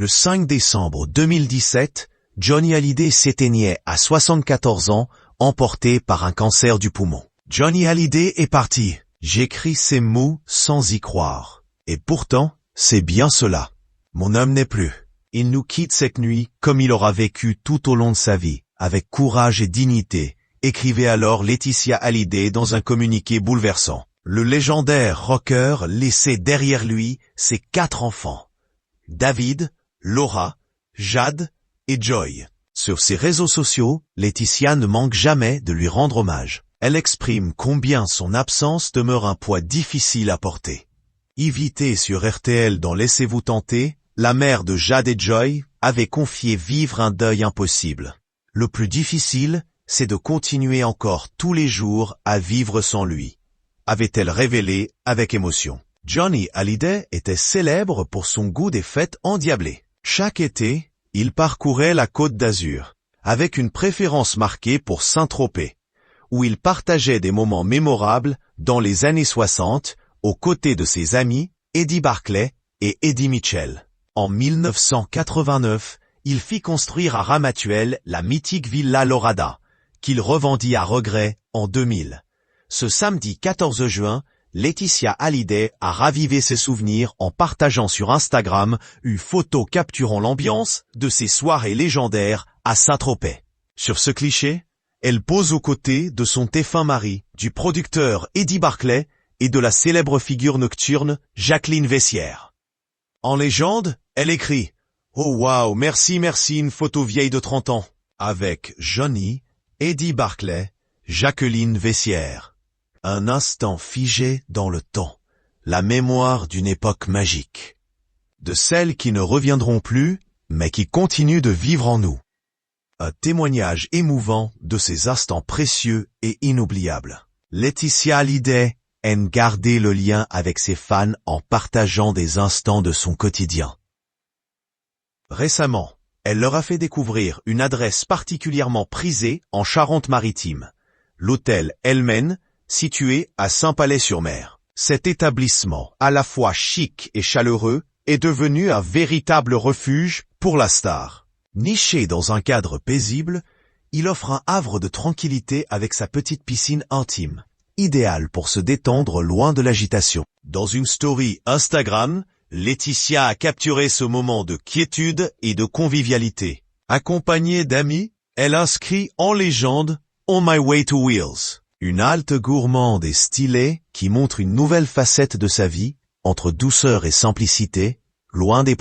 Le 5 décembre 2017, Johnny Hallyday s'éteignait à 74 ans, emporté par un cancer du poumon. Johnny Hallyday est parti. J'écris ces mots sans y croire. Et pourtant, c'est bien cela. Mon homme n'est plus. Il nous quitte cette nuit comme il aura vécu tout au long de sa vie, avec courage et dignité, écrivait alors Laetitia Hallyday dans un communiqué bouleversant. Le légendaire rocker laissait derrière lui ses 4 enfants. David, Laura, Jade et Joy. Sur ses réseaux sociaux, Laetitia ne manque jamais de lui rendre hommage. Elle exprime combien son absence demeure un poids difficile à porter. Invitée sur RTL dans Laissez-vous tenter, la mère de Jade et Joy avait confié vivre un deuil impossible. Le plus difficile, c'est de continuer encore tous les jours à vivre sans lui, avait-elle révélé avec émotion. Johnny Hallyday était célèbre pour son goût des fêtes endiablées. Chaque été, il parcourait la Côte d'Azur, avec une préférence marquée pour Saint-Tropez, où il partageait des moments mémorables dans les années 60, aux côtés de ses amis Eddie Barclay et Eddie Mitchell. En 1989, il fit construire à Ramatuelle la mythique Villa Lorada, qu'il revendit à regret en 2000. Ce samedi 14 juin, Laetitia Hallyday a ravivé ses souvenirs en partageant sur Instagram une photo capturant l'ambiance de ses soirées légendaires à Saint-Tropez. Sur ce cliché, elle pose aux côtés de son défunt mari, du producteur Eddie Barclay et de la célèbre figure nocturne Jacqueline Vessière. En légende, elle écrit « Oh wow, merci, une photo vieille de 30 ans » avec Johnny, Eddie Barclay, Jacqueline Vessière. Un instant figé dans le temps, la mémoire d'une époque magique. De celles qui ne reviendront plus, mais qui continuent de vivre en nous. Un témoignage émouvant de ces instants précieux et inoubliables. Laetitia Hallyday aime garder le lien avec ses fans en partageant des instants de son quotidien. Récemment, elle leur a fait découvrir une adresse particulièrement prisée en Charente-Maritime, l'hôtel Elmen, situé à Saint-Palais-sur-Mer. Cet établissement, à la fois chic et chaleureux, est devenu un véritable refuge pour la star. Niché dans un cadre paisible, il offre un havre de tranquillité avec sa petite piscine intime, idéale pour se détendre loin de l'agitation. Dans une story Instagram, Laetitia a capturé ce moment de quiétude et de convivialité. Accompagnée d'amis, elle inscrit en légende « On my way to Wheels ». Une halte gourmande et stylée qui montre une nouvelle facette de sa vie, entre douceur et simplicité, loin des